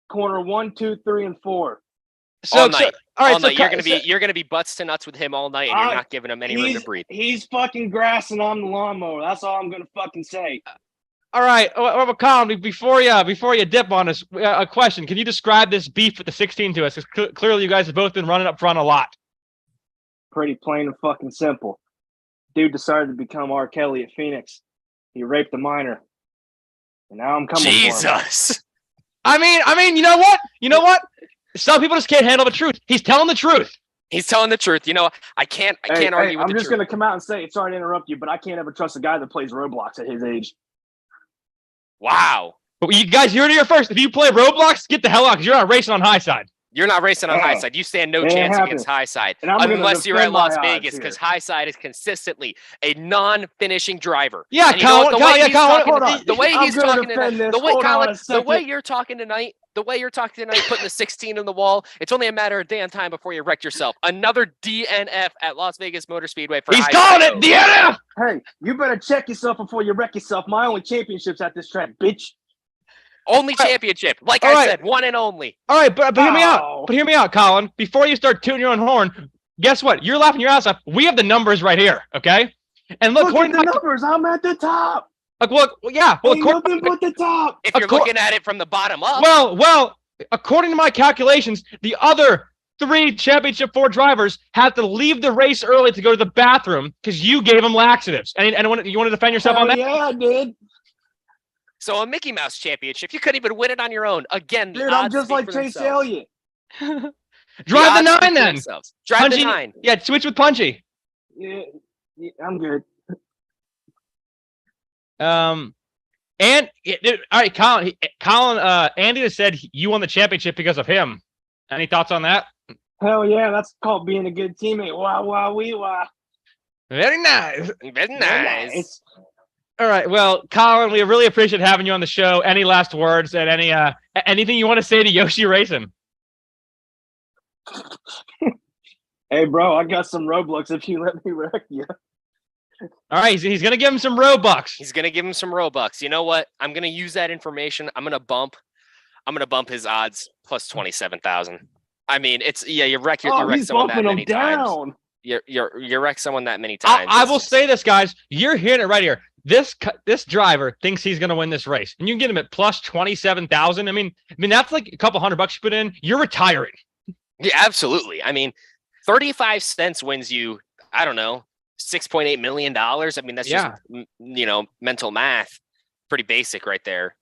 Speaker 4: corner 1, 2, 3, and 4.
Speaker 1: All night. All night. You're gonna be butts to nuts with him all night, and you're not giving him any room to breathe.
Speaker 4: He's fucking grassing on the lawnmower. That's all I'm gonna fucking say.
Speaker 2: All right, Colin, before you dip on us, a question. Can you describe this beef with the 16 to us? Because clearly you guys have both been running up front a lot.
Speaker 4: Pretty plain and fucking simple. Dude decided to become R. Kelly at Phoenix. He raped a minor. And now I'm coming for him.
Speaker 1: Jesus.
Speaker 2: I mean, you know what? Some people just can't handle the truth. He's telling the truth.
Speaker 1: He's telling the truth. You know, I can't argue with the truth.
Speaker 4: I'm just going to come out and say, sorry to interrupt you, but I can't ever trust a guy that plays Roblox at his age.
Speaker 1: Wow.
Speaker 2: But you guys, you're here first. If you play Roblox, get the hell out because you're not racing on high side.
Speaker 1: You're not racing on high side. You stand no chance against high side unless you're at Las Vegas because high side is consistently a non-finishing driver.
Speaker 2: Yeah, Colin.
Speaker 1: The way he's talking tonight, the way you're talking tonight, putting the 16 in the wall, it's only a matter of damn time before you wreck yourself. Another DNF at Las Vegas Motor Speedway for
Speaker 2: He's calling it DNF!
Speaker 4: Hey, you better check yourself before you wreck yourself. My only championships at this track, bitch.
Speaker 1: Only championship. Like I said, one and only.
Speaker 2: All right, but hear me out. But hear me out, Colin. Before you start tooting your own horn, guess what? You're laughing your ass off. We have the numbers right here, okay? And look
Speaker 4: at the numbers. I'm at the top.
Speaker 2: Look, yeah. Well,
Speaker 4: nothing but the top.
Speaker 1: If you're looking at it from the bottom up.
Speaker 2: Well, according to my calculations, the other 3 championship 4 drivers had to leave the race early to go to the bathroom because you gave them laxatives. And you want to defend yourself on that?
Speaker 4: Yeah, I did.
Speaker 1: So a Mickey Mouse championship, you couldn't even win it on your own. Again,
Speaker 4: dude, I'm just like Chase Elliott.
Speaker 2: Drive the 9 then.
Speaker 1: Drive the 9.
Speaker 2: Yeah, switch with Punchy.
Speaker 4: Yeah, I'm good.
Speaker 2: And all right, Colin. Andy has said you won the championship because of him. Any thoughts on that?
Speaker 4: Hell yeah, that's called being a good teammate. Wah, wee, wah.
Speaker 2: Very nice.
Speaker 1: Very nice.
Speaker 2: All right. Well, Colin, we really appreciate having you on the show. Any last words and anything you want to say to Yoshi Racing?
Speaker 4: Hey, bro, I got some Roblox if you let me wreck you.
Speaker 2: All right. He's going to give him some Robux.
Speaker 1: He's going to give him some Robux. You know what? I'm going to use that information. I'm going to bump his odds plus 27,000. I mean, you wreck someone that many times. You wreck someone that many times.
Speaker 2: I will say this, guys. You're hearing it right here. This driver thinks he's going to win this race, and you can get him at plus 27,000. I mean, that's like a couple $100 you put in. You're retiring.
Speaker 1: Yeah, absolutely. I mean, 35 cents wins you, I don't know, $6.8 million. I mean, that's just, mental math. Pretty basic right there.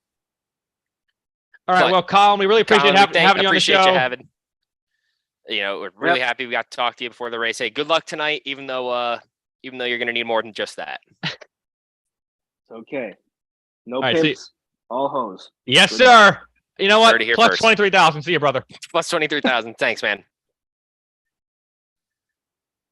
Speaker 2: All right. Well, Colin, we really appreciate having you on the show.
Speaker 1: We're really happy we got to talk to you before the race. Hey, good luck tonight, even though you're going to need more than just that.
Speaker 4: Okay. No pimps, all hoes.
Speaker 2: Yes, sir. You know what? Plus 23,000. See you, brother.
Speaker 1: Plus 23,000. Thanks, man.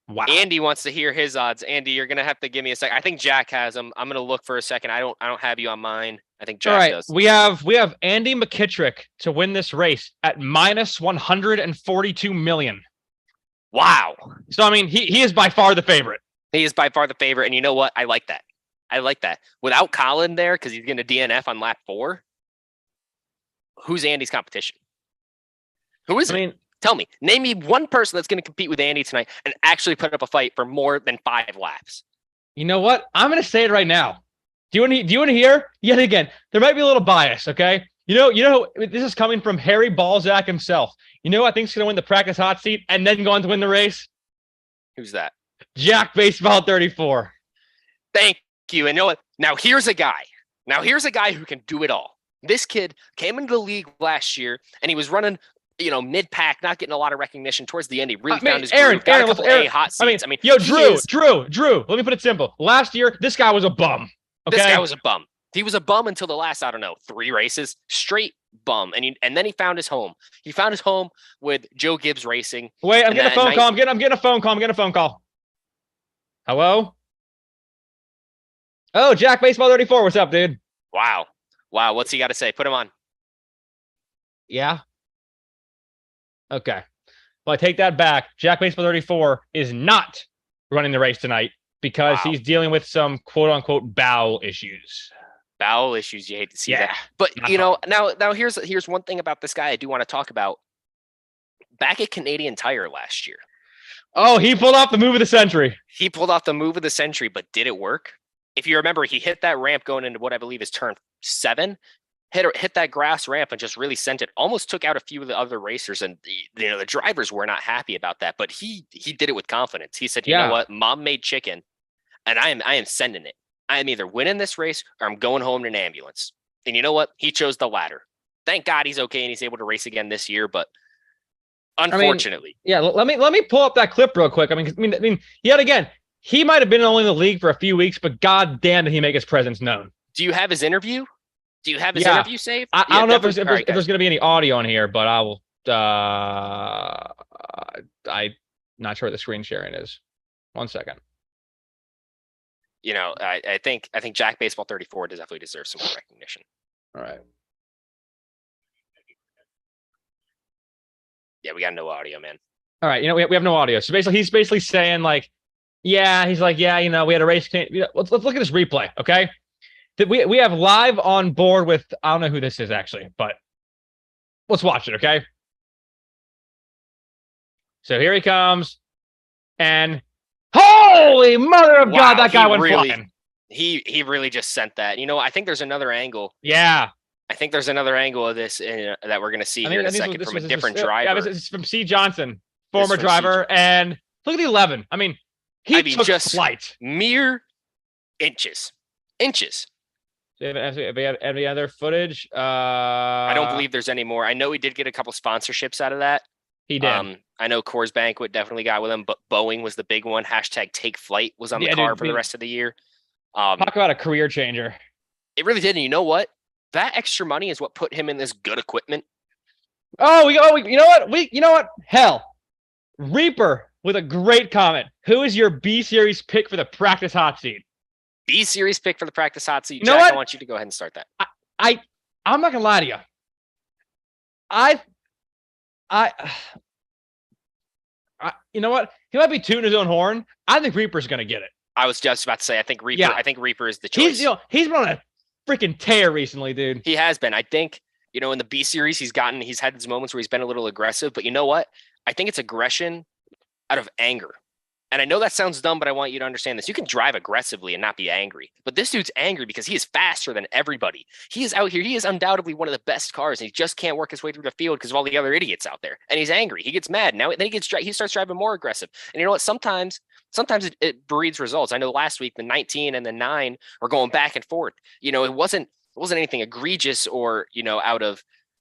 Speaker 2: Wow.
Speaker 1: Andy wants to hear his odds. Andy, you're gonna have to give me a second. I think Jack has them. I'm gonna look for a second. I don't have you on mine. I think Jack does.
Speaker 2: We have Andy McKittrick to win this race at minus 142 million.
Speaker 1: Wow.
Speaker 2: So I mean, he is by far the favorite.
Speaker 1: He is by far the favorite, and you know what? I like that. Without Colin there, because he's going to DNF on lap 4. Who's Andy's competition? Who is it? I mean, tell me. Name me one person that's going to compete with Andy tonight and actually put up a fight for more than 5 laps.
Speaker 2: You know what? I'm going to say it right now. Do you want to hear? Yet again, there might be a little bias, okay? You know, this is coming from Harry Balzac himself. You know who I think is going to win the practice hot seat and then go on to win the race?
Speaker 1: Who's that?
Speaker 2: Jack Baseball 34.
Speaker 1: Thank you. And you know what? Now here's a guy who can do it all. This kid came into the league last year and he was running, mid-pack, not getting a lot of recognition towards the end. He really found his groove. Got a couple hot seats.
Speaker 2: Drew, let me put it simple. Last year, this guy was a bum. Okay?
Speaker 1: This guy was a bum. He was a bum until the last, 3 races, straight bum. And then he found his home. He found his home with Joe Gibbs Racing.
Speaker 2: Wait, I'm getting a phone call. I'm getting a phone call. Hello? Oh, Jack Baseball 34. What's up, dude?
Speaker 1: Wow. What's he got to say? Put him on.
Speaker 2: Yeah. Okay. Well, I take that back. Jack Baseball 34 is not running the race tonight because he's dealing with some quote unquote bowel issues.
Speaker 1: Bowel issues. You hate to see that. But now here's one thing about this guy I do want to talk about. Back at Canadian Tire last year.
Speaker 2: Oh, he pulled off the move of the century.
Speaker 1: But did it work? If you remember, he hit that ramp going into what I believe is turn 7, hit that grass ramp and just really sent it. Almost took out a few of the other racers, and the drivers were not happy about that. But he did it with confidence. He said, "You know what? Mom made chicken, and I am sending it. I am either winning this race or I'm going home in an ambulance." And you know what? He chose the latter. Thank God he's okay and he's able to race again this year. But unfortunately,
Speaker 2: let me pull up that clip real quick. I mean, yet again. He might have been only in the league for a few weeks, but god damn did he make his presence known.
Speaker 1: Do you have his interview? Interview saved?
Speaker 2: I don't know if there's going to be any audio on here, but I will. I'm not sure what the screen sharing is. 1 second.
Speaker 1: I think Jack Baseball 34 definitely deserves some more recognition.
Speaker 2: All right.
Speaker 1: Yeah, we got no audio, man.
Speaker 2: All right, we have no audio. So he's basically saying like. Yeah, he's like, we had a race. Let's look at this replay, okay? We have live on board with, I don't know who this is actually, but let's watch it, okay? So here he comes, and holy mother of God, that guy went flying.
Speaker 1: He really just sent that. I think there's another angle.
Speaker 2: Yeah.
Speaker 1: I think there's another angle of this that we're going to see here in a second from a different driver.
Speaker 2: Yeah, this is from C. Johnson, former driver, and look at the 11. I mean, took just flight.
Speaker 1: Mere inches.
Speaker 2: Do you have any other footage?
Speaker 1: I don't believe there's any more. I know he did get a couple sponsorships out of that.
Speaker 2: He did.
Speaker 1: I know Coors Banquet definitely got with him, but Boeing was the big one. #TakeFlight was on the car for the rest of the year.
Speaker 2: Talk about a career changer.
Speaker 1: It really did. And you know what? That extra money is what put him in this good equipment.
Speaker 2: You know what? Hell, Reaper. With a great comment. Who is your B Series pick for the practice hot seat?
Speaker 1: B Series pick for the practice hot seat. Jack, I want you to go ahead and start that.
Speaker 2: I'm not gonna lie to you. You know what? He might be tooting his own horn. I think Reaper's gonna get it.
Speaker 1: I was just about to say, I think Reaper is the choice.
Speaker 2: He's been on a freaking tear recently, dude.
Speaker 1: He has been. I think, in the B Series, he's had his moments where he's been a little aggressive, but you know what? I think it's aggression out of anger. And I know that sounds dumb, but I want you to understand this. You can drive aggressively and not be angry. But this dude's angry because he is faster than everybody. He is out here. He is undoubtedly one of the best cars, and he just can't work his way through the field because of all the other idiots out there. And he's angry. He gets mad. Now then he starts driving more aggressive. And you know what? Sometimes it breeds results. I know last week the 19 and the 9 were going back and forth. It wasn't anything egregious or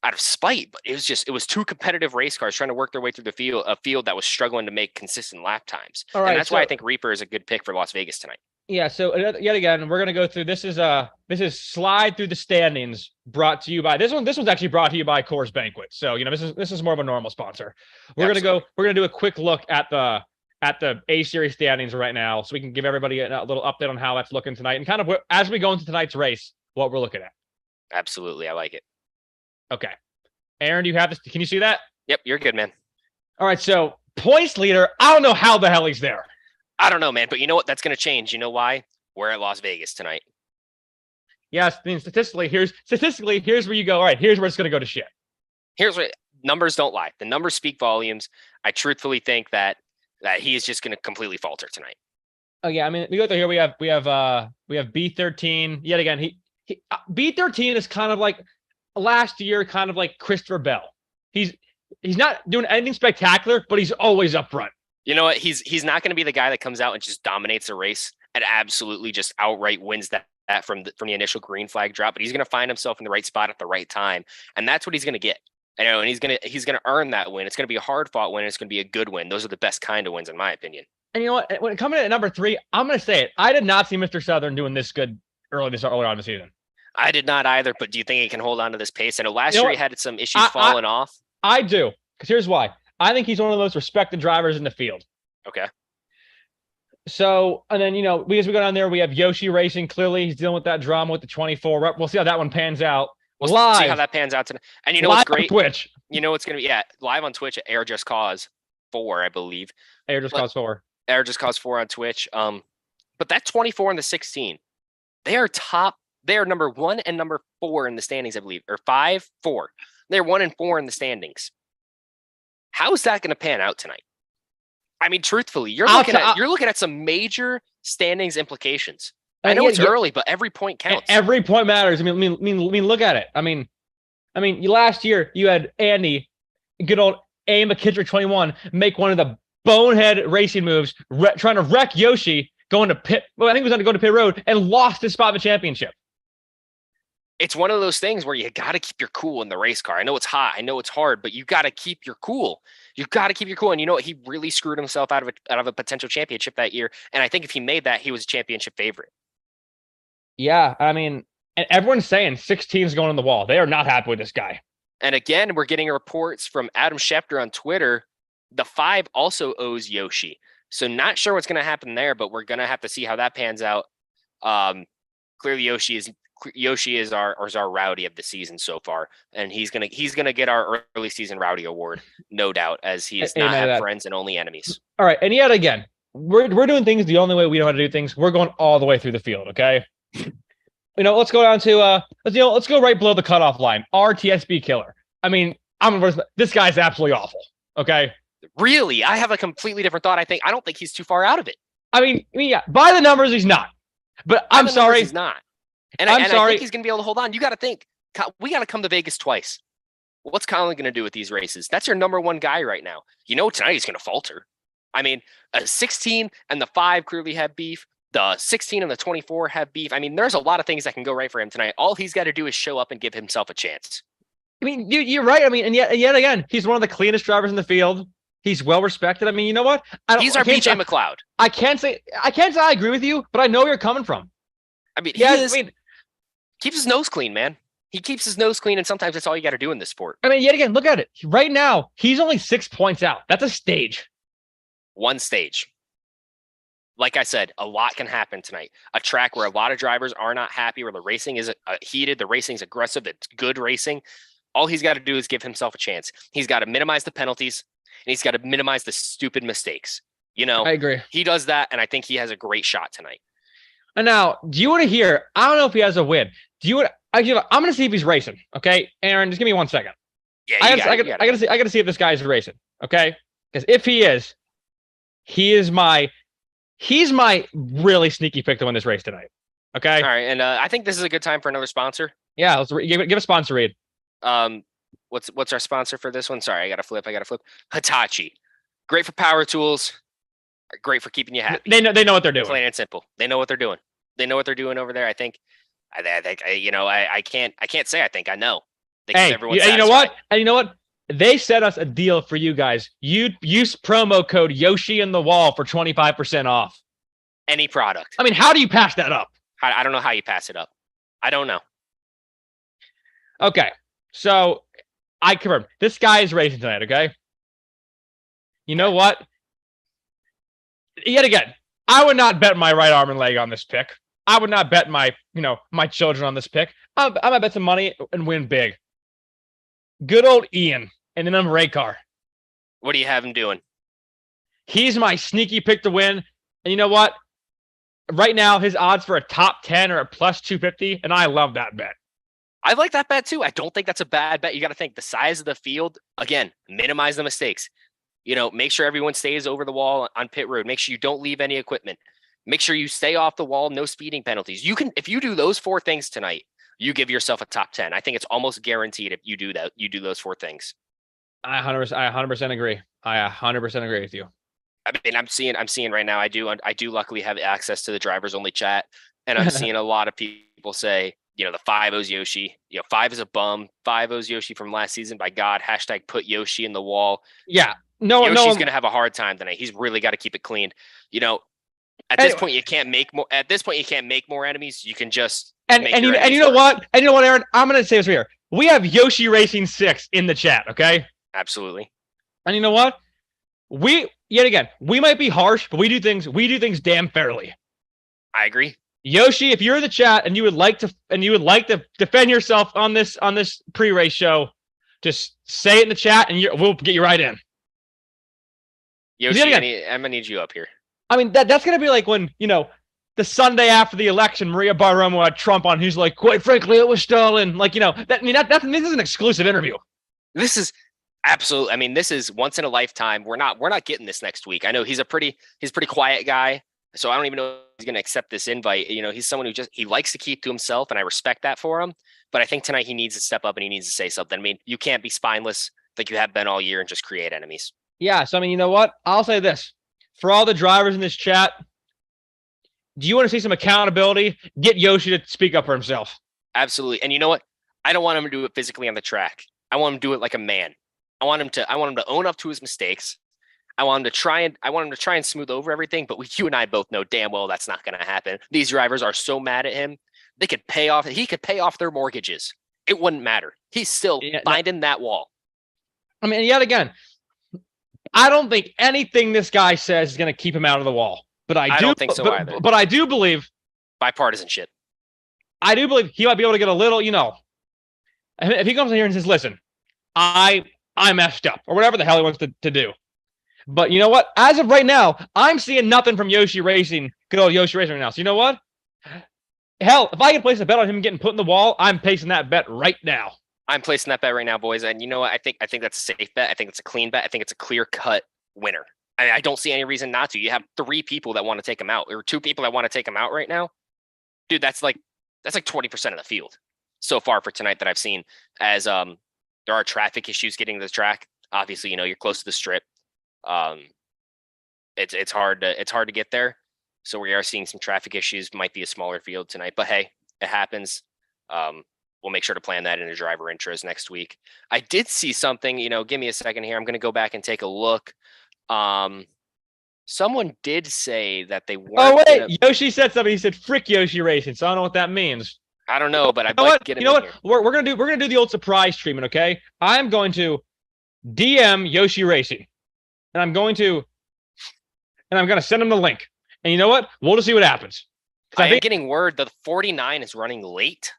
Speaker 1: out of spite, but it was two competitive race cars trying to work their way through the field, a field that was struggling to make consistent lap times. All right, and that's why I think Reaper is a good pick for Las Vegas tonight.
Speaker 2: Yeah. So yet again, we're going to go through, this is slide through the standings brought to you by this one's actually brought to you by Coors Banquet. So, this is more of a normal sponsor. We're going to do a quick look at the A Series standings right now. So we can give everybody a little update on how that's looking tonight and kind of as we go into tonight's race, what we're looking at.
Speaker 1: Absolutely. I like it.
Speaker 2: Okay. Aaron, do you have this? Can you see that?
Speaker 1: Yep, you're good, man.
Speaker 2: All right. So points leader. I don't know how the hell he's there.
Speaker 1: I don't know, man. But you know what? That's going to change. You know why? We're at Las Vegas tonight.
Speaker 2: Yes, I mean, statistically, here's where you go. All right, here's where it's going to go to shit.
Speaker 1: Here's what numbers don't lie. The numbers speak volumes. I truthfully think that he is just going to completely falter tonight.
Speaker 2: Oh yeah, I mean, we go through here. We have B13 yet again. He B13 is kind of like last year, kind of like Christopher Bell. He's not doing anything spectacular, but he's always up front.
Speaker 1: You know what? He's not going to be the guy that comes out and just dominates a race and absolutely just outright wins that from the initial green flag drop. But he's going to find himself in the right spot at the right time, and that's what he's going to get. And he's gonna earn that win. It's going to be a hard fought win. It's going to be a good win. Those are the best kind of wins, in my opinion.
Speaker 2: And you know what? When it comes in at number 3, I'm going to say it. I did not see Mr. Southern doing this good early on in the season.
Speaker 1: I did not either, but do you think he can hold on to this pace? I know last year he had some issues falling off.
Speaker 2: I do, because here's why. I think he's one of the most respected drivers in the field.
Speaker 1: Okay.
Speaker 2: So, and then, as we go down there, we have Yoshi Racing. Clearly, he's dealing with that drama with the 24. We'll see how that one pans out.
Speaker 1: We'll see how that pans out tonight. And you know what's great?
Speaker 2: On Twitch.
Speaker 1: You know what's going to be, live on Twitch at Air Just Cause 4, I believe.
Speaker 2: Air Just Cause 4.
Speaker 1: Air Just Cause 4 on Twitch. But that 24 and the 16, they are top. They are number 1 and number 4 in the standings, I believe, or 5, 4. They're 1 and 4 in the standings. How is that going to pan out tonight? I mean, truthfully, you're looking at some major standings implications. I know it's early, but every point counts.
Speaker 2: Every point matters. I mean, look at it. I mean, last year you had Andy, good old A. McKittrick 21, make one of the bonehead racing moves, trying to wreck Yoshi, going to pit. Well, I think he was going to go to pit road and lost his spot in the championship.
Speaker 1: It's one of those things where you got to keep your cool in the race car. I know it's hot. I know it's hard, but you got to keep your cool. You've got to keep your cool. And you know what? He really screwed himself out of a potential championship that year. And I think if he made that, he was a championship favorite.
Speaker 2: Yeah, I mean, and everyone's saying 16 is going on the wall. They are not happy with this guy.
Speaker 1: And again, we're getting reports from Adam Schefter on Twitter. The 5 also owes Yoshi. So not sure what's going to happen there, but we're going to have to see how that pans out. Clearly, Yoshi is our rowdy of the season so far, and he's gonna get our early season rowdy award, no doubt, as he has not had friends and only enemies.
Speaker 2: All right, and yet again, we're doing things the only way we know how to do things. We're going all the way through the field. Okay, let's go down to let's go right below the cutoff line. RTSB killer. I mean, this guy's absolutely awful. Okay,
Speaker 1: really, I have a completely different thought. I don't think he's too far out of it.
Speaker 2: I mean, yeah, by the numbers, he's not. But I'm sorry,
Speaker 1: he's not. And I think he's going to be able to hold on. You got to think, we got to come to Vegas twice. What's Colin going to do with these races? That's your number 1 guy right now. Tonight he's going to falter. I mean, a 16 and the 5 clearly have beef. The 16 and the 24 have beef. I mean, there's a lot of things that can go right for him tonight. All he's got to do is show up and give himself a chance.
Speaker 2: I mean, you're right. I mean, and yet again, he's one of the cleanest drivers in the field. He's well respected. I mean, you know what?
Speaker 1: He's our BJ McLeod.
Speaker 2: I can't say I agree with you, but I know where you're coming from.
Speaker 1: I mean, keeps his nose clean, man. He keeps his nose clean, and sometimes that's all you got to do in this sport.
Speaker 2: I mean, yet again, look at it. Right now, he's only 6 points out. That's a stage.
Speaker 1: 1 stage. Like I said, a lot can happen tonight. A track where a lot of drivers are not happy, where the racing is heated, the racing's aggressive, it's good racing. All he's got to do is give himself a chance. He's got to minimize the penalties, and he's got to minimize the stupid mistakes. I agree. He does that, and I think he has a great shot tonight.
Speaker 2: And now, do you want to hear? I don't know if he has a win. I'm going to see if he's racing. Okay, Aaron, just give me 1 second.
Speaker 1: Yeah,
Speaker 2: I got to see if this guy is racing. Okay, because if he is, he's my really sneaky pick to win this race tonight. Okay.
Speaker 1: All right, and I think this is a good time for another sponsor.
Speaker 2: Yeah, let's give a sponsor read.
Speaker 1: What's our sponsor for this one? Sorry, I got to flip. Hitachi, great for power tools. Great for keeping you happy.
Speaker 2: They know what they're doing.
Speaker 1: Plain and simple. They know what they're doing. They know what they're doing over there. I think I can't say I think I know.
Speaker 2: Hey, you know what? And you know what? They set us a deal for you guys. You use promo code Yoshi in the wall for 25% off.
Speaker 1: Any product.
Speaker 2: I mean, how do you pass that up?
Speaker 1: I don't know how you pass it up. I don't know.
Speaker 2: Okay. So I confirm this guy is racing tonight. Okay. You know what? Yet again, I would not bet my right arm and leg on this pick. I would not bet my children on this pick. I'm gonna bet some money and win big. Good old Ian in the number 8 car.
Speaker 1: What do you have him doing?
Speaker 2: He's my sneaky pick to win. And you know what? Right now, his odds for a top 10 are at plus 250, and I love that bet.
Speaker 1: I like that bet too. I don't think that's a bad bet. You got to think the size of the field. Again, minimize the mistakes. Make sure everyone stays over the wall on pit road. Make sure you don't leave any equipment. Make sure you stay off the wall. No speeding penalties. If you do those 4 things tonight, you give yourself a top 10. I think it's almost guaranteed if you do that. You do those 4 things.
Speaker 2: I 100% agree. I 100% agree with you.
Speaker 1: I mean, I'm seeing right now. I do luckily have access to the drivers only chat, and I'm seeing a lot of people say, the 5-0's Yoshi. 5 is a bum. 5-0's Yoshi from last season. By God, # put Yoshi in the wall.
Speaker 2: Yeah,
Speaker 1: Yoshi's gonna have a hard time tonight. He's really got to keep it clean. At this point, you can't make more. At this point, you can't make more enemies. You can just
Speaker 2: and you know what, Aaron. I'm gonna say this right here. We have Yoshi Racing 6 in the chat. Okay.
Speaker 1: Absolutely.
Speaker 2: And you know what? We might be harsh, but we do things damn fairly.
Speaker 1: I agree.
Speaker 2: Yoshi, if you're in the chat and you would like to defend yourself on this pre-race show, just say it in the chat and we'll get you right in.
Speaker 1: Yoshi, I'm gonna need you up here.
Speaker 2: I mean, that's gonna be like when the Sunday after the election, Maria Bartiromo had Trump on, who's like, quite frankly, it was Stalin. Like, this is an exclusive interview.
Speaker 1: This is absolutely. I mean, this is once in a lifetime. We're not getting this next week. I know he's a pretty quiet guy, so I don't even know if he's going to accept this invite. He's someone who he likes to keep to himself, and I respect that for him. But I think tonight he needs to step up and he needs to say something. I mean, you can't be spineless like you have been all year and just create enemies.
Speaker 2: Yeah. So I mean, you know what? I'll say this for all the drivers in this chat. Do you want to see some accountability? Get Yoshi to speak up for himself.
Speaker 1: Absolutely. And you know what? I don't want him to do it physically on the track. I want him to do it like a man. I want him to own up to his mistakes. I want him to try and smooth over everything, but you and I both know damn well that's not going to happen. These drivers are so mad at him. He could pay off their mortgages. It wouldn't matter. He's still finding that wall.
Speaker 2: I mean, yet again, I don't think anything this guy says is going to keep him out of the wall. But I don't think so either. But I do believe
Speaker 1: bipartisanship.
Speaker 2: I do believe he might be able to get a little, if he comes in here and says, listen, I messed up, or whatever the hell he wants to do. But you know what? As of right now, I'm seeing nothing from Yoshi Racing. Good old Yoshi Racing right now. So you know what? Hell, if I can place a bet on him getting put in the wall, I'm placing that bet right now.
Speaker 1: I'm placing that bet right now, boys. And you know what? I think that's a safe bet. I think it's a clean bet. I think it's a clear-cut winner. I don't see any reason not to. You have 3 people that want to take him out, or 2 people that want to take him out right now. Dude, that's like 20% of the field so far for tonight that I've seen. As there are traffic issues getting to the track. Obviously, you're close to the strip. It's hard to get there. So we are seeing some traffic issues. Might be a smaller field tonight, but hey, it happens. We'll make sure to plan that in the driver intros next week. I did see something. Give me a second here. I'm going to go back and take a look. Someone did say that they weren't.
Speaker 2: Oh wait, Yoshi said something. He said "frick Yoshi Racing," so I don't know what that means.
Speaker 1: I don't know, but I'd like to get him.
Speaker 2: You know what? We're gonna do the old surprise treatment. Okay, I'm going to DM Yoshi Racing, and I'm gonna send him the link. And you know what? We'll just see what happens.
Speaker 1: I think getting word that the 49 is running late.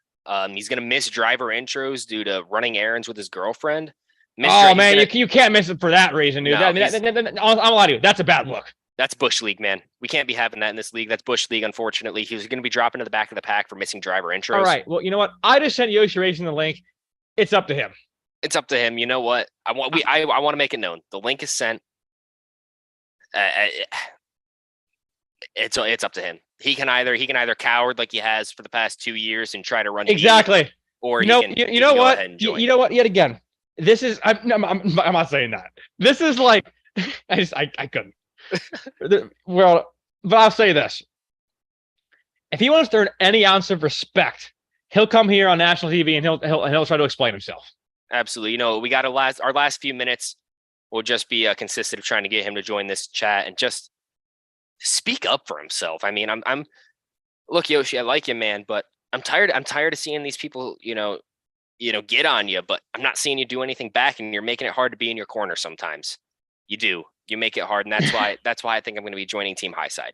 Speaker 1: He's gonna miss driver intros due to running errands with his girlfriend.
Speaker 2: You can't miss it for that reason, dude. No, I'm lying to you. That's a bad look.
Speaker 1: That's Bush League, man. We can't be having that in this league. That's Bush League, unfortunately. He's going to be dropping to the back of the pack for missing driver intros. All
Speaker 2: right. Well, you know what? I just sent Yoshi Racing the link. It's up to him.
Speaker 1: It's up to him. You know what? I want to make it known. The link is sent. It's up to him. He can either coward like he has for the past 2 years and try to run
Speaker 2: exactly,
Speaker 1: or
Speaker 2: you know what? Yet again, this is I'm not saying that. This is like I couldn't. Well, but I'll say this: if he wants to earn any ounce of respect, he'll come here on national TV and he'll try to explain himself.
Speaker 1: Absolutely. We got our last few minutes will just be consistent of trying to get him to join this chat and just speak up for himself. I mean, I'm look, Yoshi, I like you, man, but I'm tired of seeing these people, get on you, but I'm not seeing you do anything back, and you're making it hard to be in your corner sometimes. You make it hard, and that's why I think I'm going to be joining Team Highside.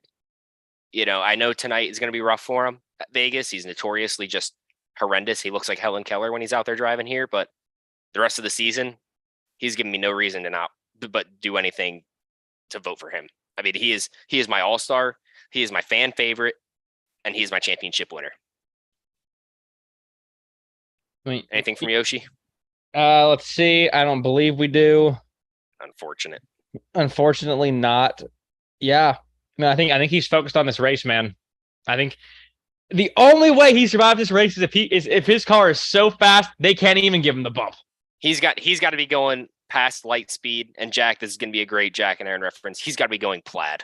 Speaker 1: I know tonight is going to be rough for him at Vegas. He's notoriously just horrendous. He looks like Helen Keller when he's out there driving here, but the rest of the season, he's given me no reason to not but do anything to vote for him. I mean, he is my all-star. He is my fan favorite, and he is my championship winner. Anything from Yoshi?
Speaker 2: Let's see. I don't believe we do. Unfortunately not. Yeah. I think he's focused on this race, man. I think the only way he survives this race is if his car is so fast they can't even give him the bump.
Speaker 1: He's got to be going past light speed, and Jack, this is going to be a great Jack and Aaron reference. He's got to be going plaid.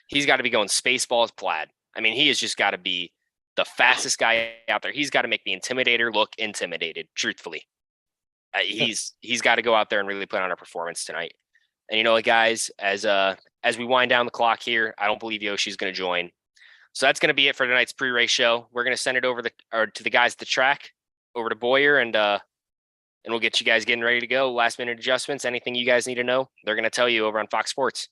Speaker 1: He's got to be going Spaceballs plaid. I mean, he has just got to be the fastest guy out there. He's got to make the Intimidator look intimidated, truthfully. He's got to go out there and really put on a performance tonight. And, you know, guys, as we wind down the clock here, I don't believe Yoshi's going to join. So that's going to be it for tonight's pre-race show. We're going to send it over to the guys at the track, over to Boyer, and we'll get you guys getting ready to go. Last minute adjustments, anything you guys need to know, they're going to tell you over on Fox Sports.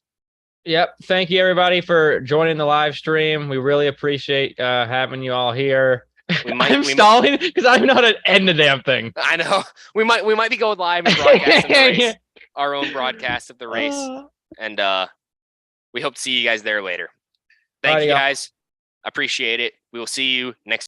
Speaker 2: Yep. Thank you, everybody, for joining the live stream. We really appreciate having you all here. I'm stalling because I don't know how to end the damn thing.
Speaker 1: I know. We might be going live and broadcasting the race, our own broadcast of the race. And we hope to see you guys there later. Thank you, guys. Appreciate it. We will see you next